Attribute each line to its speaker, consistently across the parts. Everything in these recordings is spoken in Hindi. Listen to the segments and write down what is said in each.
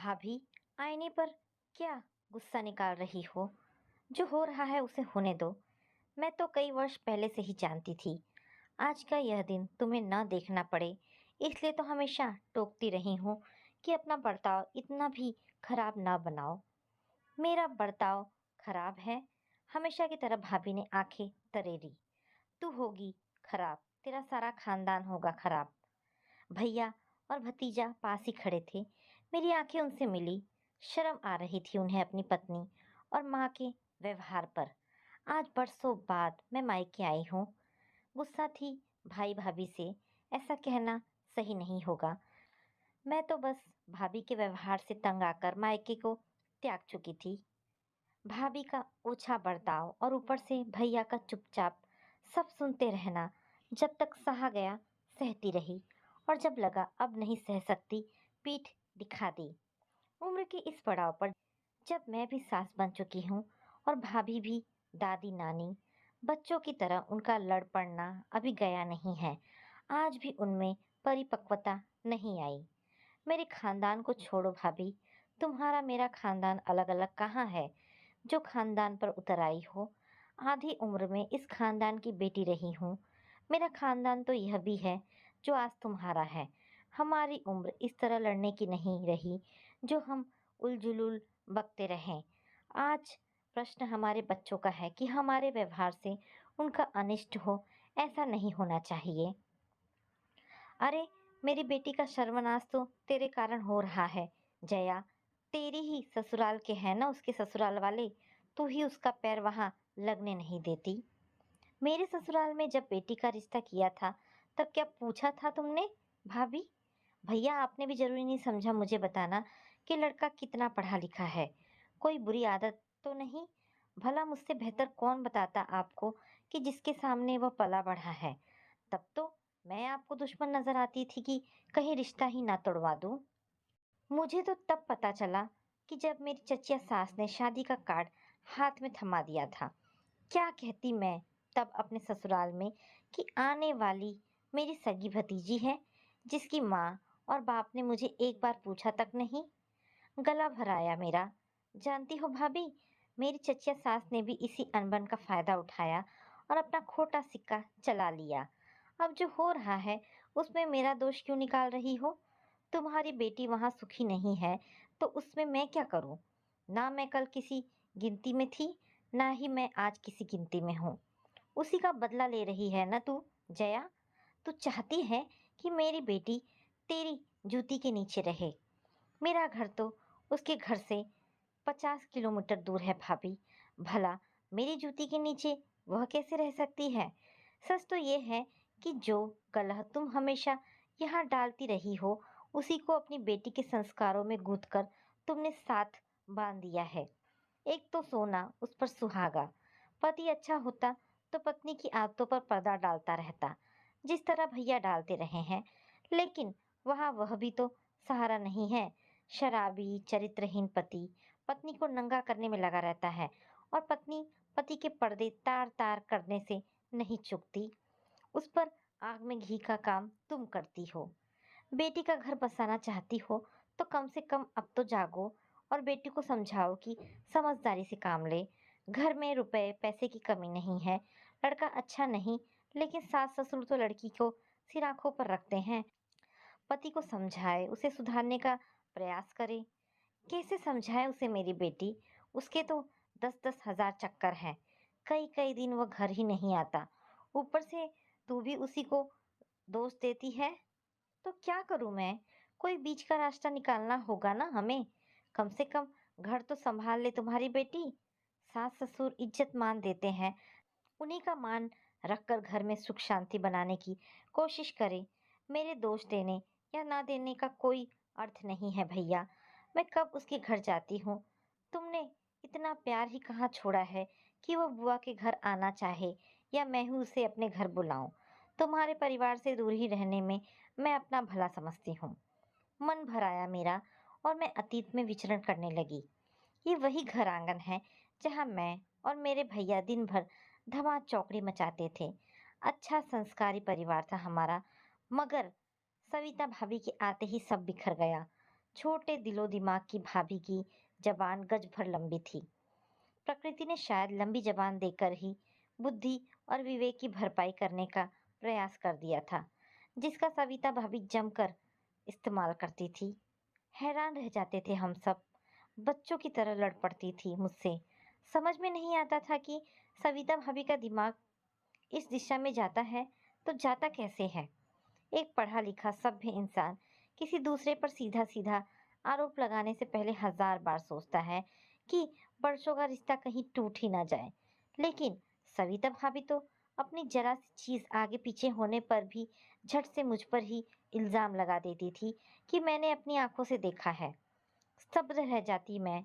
Speaker 1: भाभी, आईने पर क्या गुस्सा निकाल रही हो? जो हो रहा है उसे होने दो। मैं तो कई वर्ष पहले से ही जानती थी। आज का यह दिन तुम्हें न देखना पड़े, इसलिए तो हमेशा टोकती रही हूँ कि अपना बर्ताव इतना भी खराब ना बनाओ। मेरा बर्ताव खराब है? हमेशा की तरह भाभी ने आंखें तरेरी। तू होगी खराब, तेरा सारा खानदान होगा खराब। भैया और भतीजा पास ही खड़े थे। मेरी आंखें उनसे मिली। शर्म आ रही थी उन्हें अपनी पत्नी और माँ के व्यवहार पर। आज बरसों बाद मैं मायके आई हूँ। गुस्सा थी भाई भाभी से, ऐसा कहना सही नहीं होगा। मैं तो बस भाभी के व्यवहार से तंग आकर मायके को त्याग चुकी थी। भाभी का ओछा बर्ताव और ऊपर से भैया का चुपचाप सब सुनते रहना, जब तक सहा गया सहती रही, और जब लगा अब नहीं सह सकती, पीठ दिखा दी। उम्र के इस पड़ाव पर जब मैं भी सास बन चुकी हूँ और भाभी भी दादी नानी, बच्चों की तरह उनका लड़ पड़ना अभी गया नहीं है। आज भी उनमें परिपक्वता नहीं आई। मेरे खानदान को छोड़ो भाभी, तुम्हारा मेरा खानदान अलग अलग कहाँ है जो खानदान पर उतर आई हो। आधी उम्र में इस खानदान की बेटी रही हूँ। मेरा खानदान तो यह भी है जो आज तुम्हारा है। हमारी उम्र इस तरह लड़ने की नहीं रही जो हम उलझुल बकते रहें। आज प्रश्न हमारे बच्चों का है कि हमारे व्यवहार से उनका अनिष्ट हो, ऐसा नहीं होना चाहिए। अरे, मेरी बेटी का सर्वनाश तो तेरे कारण हो रहा है। जया, तेरी ही ससुराल के हैं ना उसके ससुराल वाले, तू ही उसका पैर वहां लगने नहीं देती। मेरे ससुराल में जब बेटी का रिश्ता किया था, तब क्या पूछा था तुमने? भाभी, भैया आपने भी जरूरी नहीं समझा मुझे बताना कि लड़का कितना पढ़ा लिखा है। कोई बुरी आदत तो नहीं? भला मुझसे बेहतर कौन बताता आपको कि जिसके सामने वह पला बढ़ा है। तब तो मैं आपको दुश्मन नजर आती थी कि कहीं रिश्ता ही ना तोड़वा दूं। मुझे तो तब पता चला कि जब मेरी चचिया सास ने शादी का कार्ड हाथ में थमा दिया था। क्या कहती मैं तब अपने ससुराल में कि आने वाली मेरी सगी भतीजी है, जिसकी माँ और बाप ने मुझे एक बार पूछा तक नहीं। गला भराया मेरा। जानती हो भाभी, मेरी चचिया सास ने भी इसी अनबन का फायदा उठाया और अपना खोटा सिक्का चला लिया। अब जो हो रहा है उसमें मेरा दोष क्यों निकाल रही हो? तुम्हारी बेटी वहां सुखी नहीं है तो उसमें मैं क्या करूं? ना मैं कल किसी गिनती में थी, ना ही मैं आज किसी गिनती में हूँ। उसी का बदला ले रही है ना तू? जया, तू चाहती है कि मेरी बेटी तेरी जूती के नीचे रहे। मेरा घर तो उसके घर से 50 किलोमीटर दूर है भाभी। भला मेरी जूती के नीचे वह कैसे रह सकती है? सच तो ये है कि जो कलह तुम हमेशा यहाँ डालती रही हो, उसी को अपनी बेटी के संस्कारों में गूंथ कर तुमने साथ बांध दिया है। एक तो सोना, उस पर सुहागा। पति अच्छा होता तो पत्नी की आदतों पर पर्दा डालता रहता, जिस तरह भैया डालते रहे हैं। लेकिन वहाँ वह भी तो सहारा नहीं है। शराबी चरित्रहीन पति पत्नी को नंगा करने में लगा रहता है, और पत्नी पति के पर्दे तार तार करने से नहीं चूकती। उस पर आग में घी का काम तुम करती हो। बेटी का घर बसाना चाहती हो तो कम से कम अब तो जागो और बेटी को समझाओ कि समझदारी से काम ले। घर में रुपए पैसे की कमी नहीं है। लड़का अच्छा नहीं, लेकिन सास ससुर तो लड़की को सिर आंखों पर रखते हैं। पति को समझाए, उसे सुधारने का प्रयास करे। कैसे समझाए उसे मेरी बेटी? उसके तो 10-10 हजार चक्कर हैं। कई कई दिन वो घर ही नहीं आता। ऊपर से तू भी उसी को दोष देती है। तो क्या करूं मैं? कोई बीच का रास्ता निकालना होगा ना हमें। कम से कम घर तो संभाल ले तुम्हारी बेटी। सास ससुर इज्जत मान देते हैं, उन्हीं का मान रखकर घर में सुख शांति बनाने की कोशिश करे। मेरे दोष देने या ना देने का कोई अर्थ नहीं है भैया। मैं कब उसके घर जाती हूँ? तुमने इतना प्यार ही कहाँ छोड़ा है कि वो बुआ के घर आना चाहे, या मैं ही उसे अपने घर बुलाऊं? तुम्हारे परिवार से दूर ही रहने में मैं अपना भला समझती हूँ। मन भर आया मेरा और मैं अतीत में विचरण करने लगी। ये वही घर आंगन है जहाँ मैं और मेरे भैया दिन भर धमा चौकड़ी मचाते थे। अच्छा संस्कारी परिवार था हमारा, मगर सविता भाभी के आते ही सब बिखर गया। छोटे दिलो दिमाग की भाभी की जबान गज भर लंबी थी। प्रकृति ने शायद लंबी जबान देकर ही बुद्धि और विवेक की भरपाई करने का प्रयास कर दिया था, जिसका सविता भाभी जमकर इस्तेमाल करती थी। हैरान रह जाते थे हम सब। बच्चों की तरह लड़ पड़ती थी मुझसे। समझ में नहीं आता था कि सविता भाभी का दिमाग इस दिशा में जाता है तो जाता कैसे है। एक पढ़ा लिखा सभ्य इंसान किसी दूसरे पर सीधा सीधा आरोप लगाने से पहले हजार बार सोचता है कि बरसों का रिश्ता कहीं टूट ही ना जाए। लेकिन सविता भाभी तो अपनी जरा सी चीज आगे पीछे होने पर भी झट से मुझ पर ही इल्जाम लगा देती थी कि मैंने अपनी आंखों से देखा है। स्तब्ध रह जाती मैं।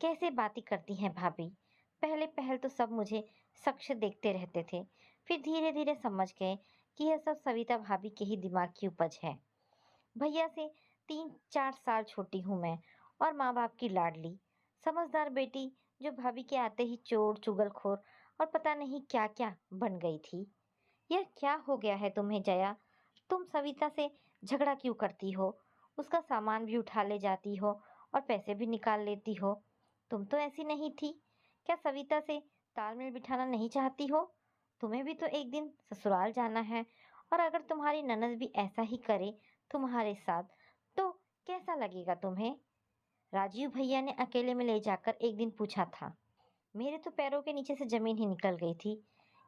Speaker 1: कैसे बातें करती हैं भाभी। पहले पहल तो सब मुझे शख्स देखते रहते थे, फिर धीरे धीरे समझ गए कि यह सब सविता भाभी के ही दिमाग की उपज है। भैया से 3-4 साल छोटी हूँ मैं, और माँ बाप की लाडली समझदार बेटी, जो भाभी के आते ही चोर चुगलखोर और पता नहीं क्या क्या बन गई थी। यह क्या हो गया है तुम्हें जया? तुम सविता से झगड़ा क्यों करती हो? उसका सामान भी उठा ले जाती हो और पैसे भी निकाल लेती हो। तुम तो ऐसी नहीं थी। क्या सविता से तालमेल बिठाना नहीं चाहती हो? तुम्हें भी तो एक दिन ससुराल जाना है, और अगर तुम्हारी ननद भी ऐसा ही करे तुम्हारे साथ, तो कैसा लगेगा तुम्हें? राजीव भैया ने अकेले में ले जाकर एक दिन पूछा था। मेरे तो पैरों के नीचे से जमीन ही निकल गई थी।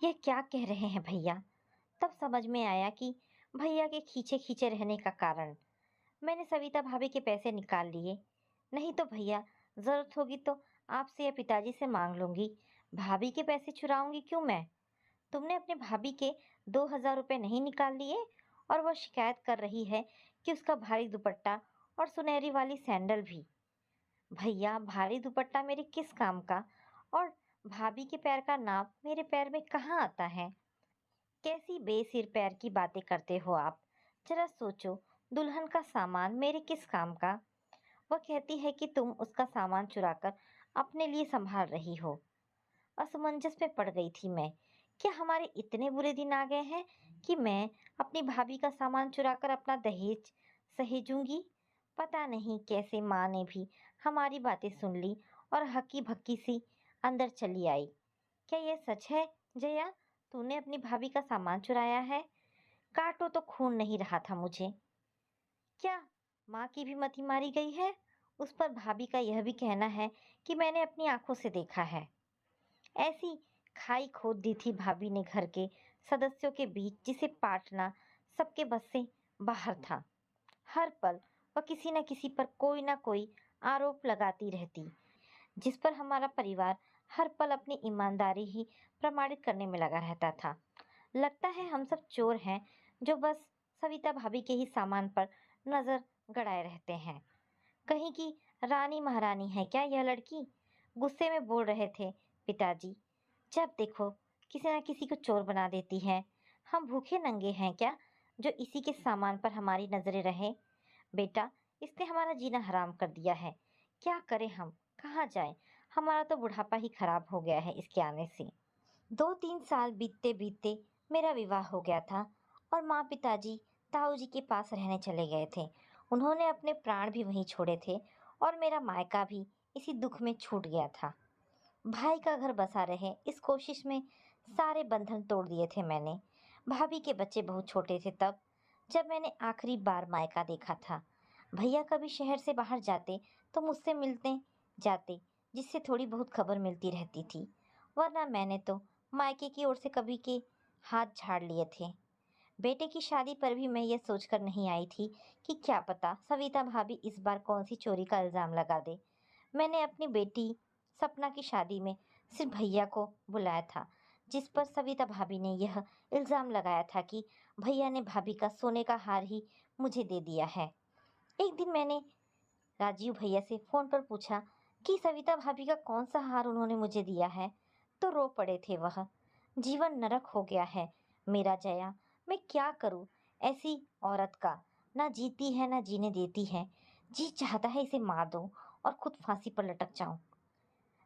Speaker 1: यह क्या कह रहे हैं भैया? तब समझ में आया कि भैया के खींचे खींचे रहने का कारण मैंने सविता भाभी के पैसे निकाल लिए। नहीं तो भैया, जरूरत होगी तो आपसे या पिताजी से मांग लूंगी। भाभी के पैसे चुराऊंगी क्यों मैं? तुमने अपने भाभी के 2,000 रुपये नहीं निकाल लिए, और वह शिकायत कर रही है कि उसका भारी दुपट्टा और सुनहरी वाली सैंडल भी। भैया, भारी दुपट्टा मेरे किस काम का? और भाभी के पैर का नाप मेरे पैर में कहाँ आता है? कैसी बेसिर पैर की बातें करते हो आप? जरा सोचो, दुल्हन का सामान मेरे किस काम का? वह कहती है कि तुम उसका सामान चुराकर अपने लिए संभाल रही हो। असमंजस में पड़ गई थी मैं। क्या हमारे इतने बुरे दिन आ गए हैं कि मैं अपनी भाभी का सामान चुराकर अपना दहेज सहेजूंगी? पता नहीं कैसे माँ ने भी हमारी बातें सुन ली और हक्की भक्की सी अंदर चली आई। क्या यह सच है जया? तूने अपनी भाभी का सामान चुराया है? काटो तो खून नहीं रहा था मुझे। क्या माँ की भी मति मारी गई है? उस पर भाभी का यह भी कहना है कि मैंने अपनी आंखों से देखा है। ऐसी खाई खोद दी थी भाभी ने घर के सदस्यों के बीच, जिसे पाटना सबके बस से बाहर था। हर पल वह किसी न किसी पर कोई ना कोई आरोप लगाती रहती, जिस पर हमारा परिवार हर पल अपनी ईमानदारी ही प्रमाणित करने में लगा रहता था। लगता है हम सब चोर हैं, जो बस सविता भाभी के ही सामान पर नजर गड़ाए रहते हैं। कहीं की रानी महारानी है क्या यह लड़की? गुस्से में बोल रहे थे पिताजी। जब देखो किसी न किसी को चोर बना देती है। हम भूखे नंगे हैं क्या, जो इसी के सामान पर हमारी नजरें रहे? बेटा, इसने हमारा जीना हराम कर दिया है। क्या करें हम? कहाँ जाएं? हमारा तो बुढ़ापा ही खराब हो गया है इसके आने से। 2-3 साल बीतते बीतते मेरा विवाह हो गया था, और माँ पिताजी ताऊ जी के पास रहने चले गए थे। उन्होंने अपने प्राण भी वहीं छोड़े थे, और मेरा मायका भी इसी दुख में छूट गया था। भाई का घर बसा रहे इस कोशिश में सारे बंधन तोड़ दिए थे मैंने। भाभी के बच्चे बहुत छोटे थे तब, जब मैंने आखिरी बार मायका देखा था। भैया कभी शहर से बाहर जाते तो मुझसे मिलते जाते, जिससे थोड़ी बहुत खबर मिलती रहती थी। वरना मैंने तो मायके की ओर से कभी के हाथ झाड़ लिए थे। बेटे की शादी पर भी मैं ये सोचकर नहीं आई थी कि क्या पता सविता भाभी इस बार कौन सी चोरी का इल्जाम लगा दे। मैंने अपनी बेटी सपना की शादी में सिर्फ भैया को बुलाया था, जिस पर सविता भाभी ने यह इल्जाम लगाया था कि भैया ने भाभी का सोने का हार ही मुझे दे दिया है। एक दिन मैंने राजीव भैया से फोन पर पूछा कि सविता भाभी का कौन सा हार उन्होंने मुझे दिया है, तो रो पड़े थे वह। जीवन नरक हो गया है मेरा जया। मैं क्या करूं? ऐसी औरत का ना जीती है ना जीने देती है। जी चाहता है इसे मार दूं और खुद फांसी पर लटक जाऊं।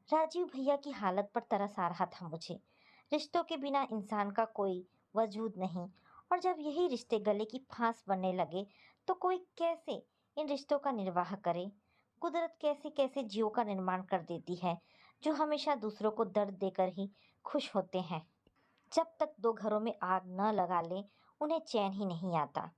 Speaker 1: राजीव भैया की हालत पर तरस आ रहा था मुझे। रिश्तों के बिना इंसान का कोई वजूद नहीं, और जब यही रिश्ते गले की फांस बनने लगे तो कोई कैसे इन रिश्तों का निर्वाह करे। कुदरत कैसे कैसे जीवों का निर्माण कर देती है, जो हमेशा दूसरों को दर्द देकर ही खुश होते हैं। जब तक दो घरों में आग न लगा ले, उन्हें चैन ही नहीं आता।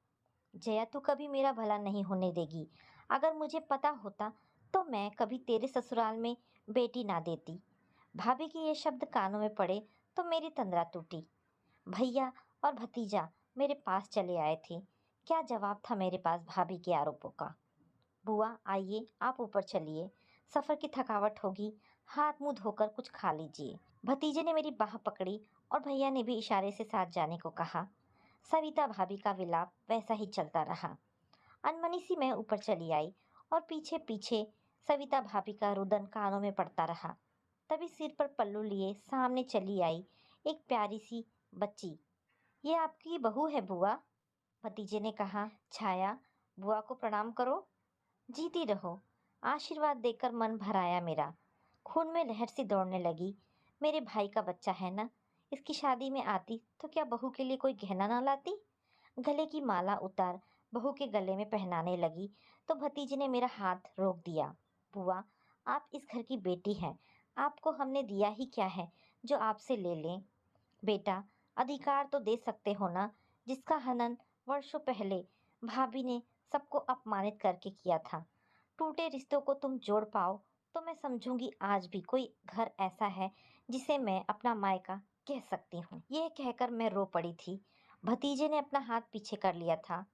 Speaker 1: जया, तू कभी मेरा भला नहीं होने देगी। अगर मुझे पता होता तो मैं कभी तेरे ससुराल में बेटी ना देती। भाभी के ये शब्द कानों में पड़े तो मेरी तंद्रा टूटी। भैया और भतीजा मेरे पास चले आए थे। क्या जवाब था मेरे पास भाभी के आरोपों का। बुआ आइए, आप ऊपर चलिए, सफर की थकावट होगी, हाथ मुंह धोकर कुछ खा लीजिए। भतीजे ने मेरी बाह पकड़ी और भैया ने भी इशारे से साथ जाने को कहा। सविता भाभी का विलाप वैसा ही चलता रहा। अनमनी सी मैं ऊपर चली आई और पीछे पीछे सविता भाभी का रुदन कानों में पड़ता रहा। तभी सिर पर पल्लू लिए सामने चली आई एक प्यारी सी बच्ची। ये आपकी बहू है बुआ, भतीजे ने कहा। छाया, बुआ को प्रणाम करो। जीती रहो। आशीर्वाद देकर मन भर आया मेरा। खून में लहर सी दौड़ने लगी। मेरे भाई का बच्चा है ना, इसकी शादी में आती तो क्या बहू के लिए कोई गहना ना लाती। गले की माला उतार बहू के गले में पहनाने लगी तो भतीजे ने मेरा हाथ रोक दिया। बुआ, आप इस घर की बेटी हैं, आपको हमने दिया ही क्या है जो आपसे ले लें। बेटा, अधिकार तो दे सकते हो ना, जिसका हनन वर्षों पहले भाभी ने सबको अपमानित करके किया था। टूटे रिश्तों को तुम जोड़ पाओ तो मैं समझूंगी आज भी कोई घर ऐसा है जिसे मैं अपना मायका कह सकती हूँ। यह कहकर मैं रो पड़ी थी। भतीजे ने अपना हाथ पीछे कर लिया था।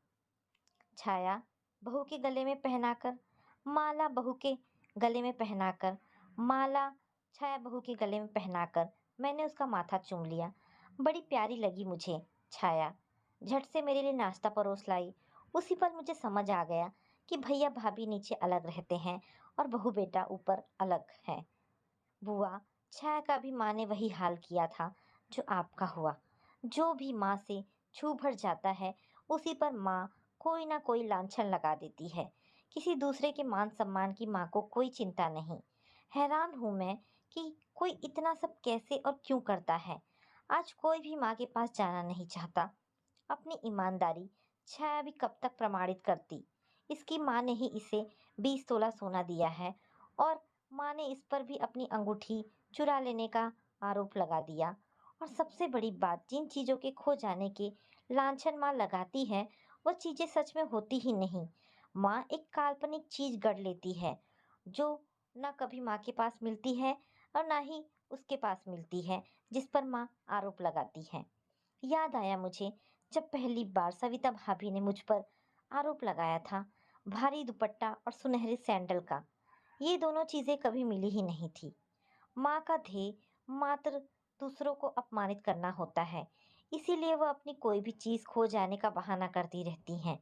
Speaker 1: छाया, बहू के गले में पहनाकर माला, बहू के गले में पहनाकर माला, छाया बहू के गले में पहनाकर मैंने उसका माथा चूम लिया। बड़ी प्यारी लगी मुझे छाया। झट से मेरे लिए नाश्ता परोस लाई। उसी पर मुझे समझ आ गया कि भैया भाभी नीचे अलग रहते हैं और बहू बेटा ऊपर अलग है। बुआ, छाया का भी माँ ने वही हाल किया था जो आपका हुआ। जो भी माँ से छू भर जाता है उसी पर माँ कोई ना कोई लांछन लगा देती है। किसी दूसरे के मान सम्मान की माँ को कोई चिंता नहीं। हैरान हूँ मैं कि कोई इतना सब कैसे और क्यों करता है। आज कोई भी माँ के पास जाना नहीं चाहता। अपनी ईमानदारी छाया भी कब तक प्रमाणित करती। इसकी माँ ने ही इसे 20 तोला सोना दिया है और माँ ने इस पर भी अपनी अंगूठी चुरा लेने का आरोप लगा दिया। और सबसे बड़ी बात, जिन चीज़ों के खो जाने के लांछन माँ लगाती है वो चीज़ें सच में होती ही नहीं। माँ एक काल्पनिक चीज़ गढ़ लेती है जो ना कभी माँ के पास मिलती है और ना ही उसके पास मिलती है, जिस पर माँ आरोप लगाती है। याद आया मुझे जब पहली बार सविता भाभी ने मुझ पर आरोप लगाया था, भारी दुपट्टा और सुनहरे सैंडल का। ये दोनों चीजें कभी मिली ही नहीं थी। माँ का ध्येय मात्र दूसरों को अपमानित करना होता है, इसीलिए वह अपनी कोई भी चीज खो जाने का बहाना करती रहती हैं।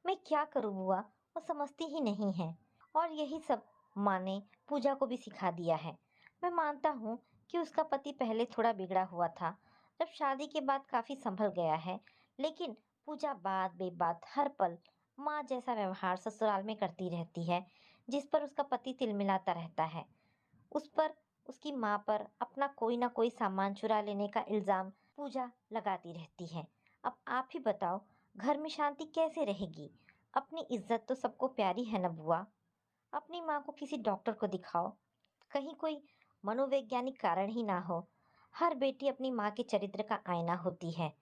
Speaker 1: मैं क्या करूँ बुआ, वो समझती ही नहीं है। और यही सब माँ ने पूजा को भी सिखा दिया है। मैं मानता हूँ कि उसका पति पहले थोड़ा बिगड़ा हुआ था, जब शादी के बाद काफी संभल गया है, लेकिन पूजा बात बेबात हर पल माँ जैसा व्यवहार ससुराल में करती रहती है, जिस पर उसका पति तिलमिलाता रहता है। उस पर, उसकी माँ पर अपना कोई ना कोई सामान चुरा लेने का इल्जाम पूजा लगाती रहती है। अब आप ही बताओ, घर में शांति कैसे रहेगी। अपनी इज्जत तो सबको प्यारी है ना बुआ। अपनी माँ को किसी डॉक्टर को दिखाओ, कहीं कोई मनोवैज्ञानिक कारण ही ना हो। हर बेटी अपनी माँ के चरित्र का आईना होती है।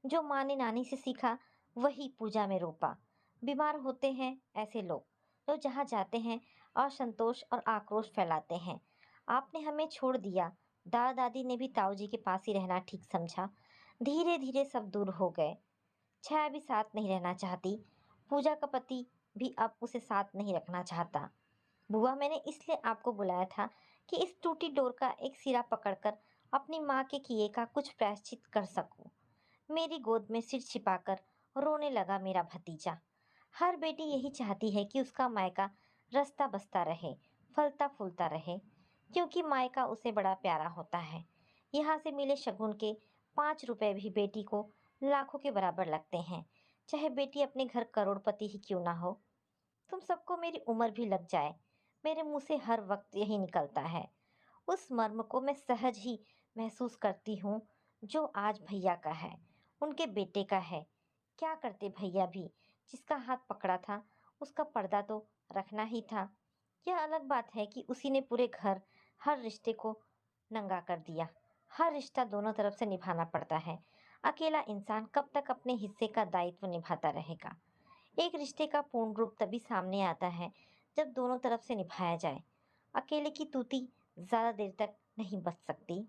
Speaker 1: जो माँ ने नानी से सीखा वही पूजा में रोपा। बीमार होते हैं ऐसे लोग, जो जहाँ जाते हैं असंतोष और आक्रोश फैलाते हैं। आपने हमें छोड़ दिया, दादा दादी ने भी ताऊ जी के पास ही रहना ठीक समझा। धीरे धीरे सब दूर हो गए। छाया भी साथ नहीं रहना चाहती। पूजा का पति भी अब उसे साथ नहीं रखना चाहता। बुआ, मैंने इसलिए आपको बुलाया था कि इस टूटी डोर का एक सिरा पकड़कर अपनी माँ के किए का कुछ प्रायश्चित कर सकूं। मेरी गोद में सिर छिपाकर रोने लगा मेरा भतीजा। हर बेटी यही चाहती है कि उसका मायका रस्ता बसता रहे, फलता फूलता रहे, क्योंकि मायका उसे बड़ा प्यारा होता है। यहाँ से मिले शगुन के 5 रुपए भी बेटी को लाखों के बराबर लगते हैं, चाहे बेटी अपने घर करोड़पति ही क्यों ना हो। तुम सबको मेरी उम्र भी लग जाए, मेरे मुंह से हर वक्त यही निकलता है। उस मर्म को मैं सहज ही महसूस करती हूँ जो आज भैया का है, उनके बेटे का है। क्या करते भैया भी, जिसका हाथ पकड़ा था उसका पर्दा तो रखना ही था। यह अलग बात है कि उसी ने पूरे घर, हर रिश्ते को नंगा कर दिया। हर रिश्ता दोनों तरफ से निभाना पड़ता है। अकेला इंसान कब तक अपने हिस्से का दायित्व निभाता रहेगा? एक रिश्ते का पूर्ण रूप तभी सामने आता है जब दोनों तरफ से निभाया जाए। अकेले की तूती ज्यादा देर तक नहीं बच सकती।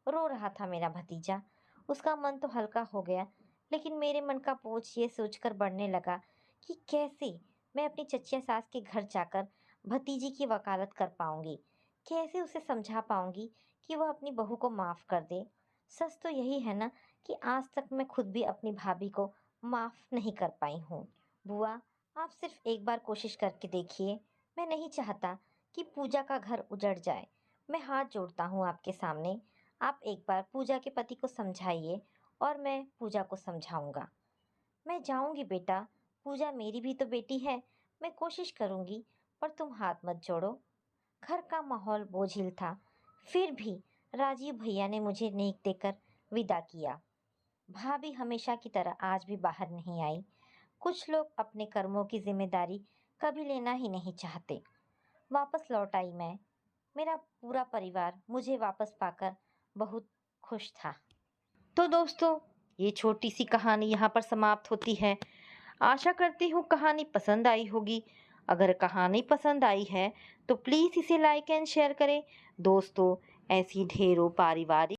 Speaker 1: रो रहा था मेरा भतीजा। उसका मन तो हल्का हो गया, लेकिन मेरे मन का बोझ ये सोचकर बढ़ने लगा कि कैसे मैं अपनी चचिया सास के घर जाकर भतीजी की वकालत कर पाऊंगी। कैसे उसे समझा पाऊंगी कि वह अपनी बहू को माफ कर दे। सच तो यही है ना कि आज तक मैं खुद भी अपनी भाभी को माफ नहीं कर पाई हूँ। बुआ, आप सिर्फ एक बार कोशिश करके देखिए। मैं नहीं चाहता कि पूजा का घर उजड़ जाए। मैं हाथ जोड़ता हूँ आपके सामने। आप एक बार पूजा के पति को समझाइए और मैं पूजा को समझाऊंगा। मैं जाऊंगी बेटा, पूजा मेरी भी तो बेटी है। मैं कोशिश करूंगी, पर तुम हाथ मत जोड़ो। घर का माहौल बोझिल था, फिर भी राजीव भैया ने मुझे नेक देकर विदा किया। भाभी हमेशा की तरह आज भी बाहर नहीं आई। कुछ लोग अपने कर्मों की जिम्मेदारी कभी लेना ही नहीं चाहते। वापस लौट आई मैं। मेरा पूरा परिवार मुझे वापस पाकर बहुत खुश था। तो दोस्तों, ये छोटी सी कहानी यहाँ पर समाप्त होती है। आशा करती हूँ कहानी पसंद आई होगी। अगर कहानी पसंद आई है तो प्लीज़ इसे लाइक एंड शेयर करें। दोस्तों, ऐसी ढेरों पारिवारिक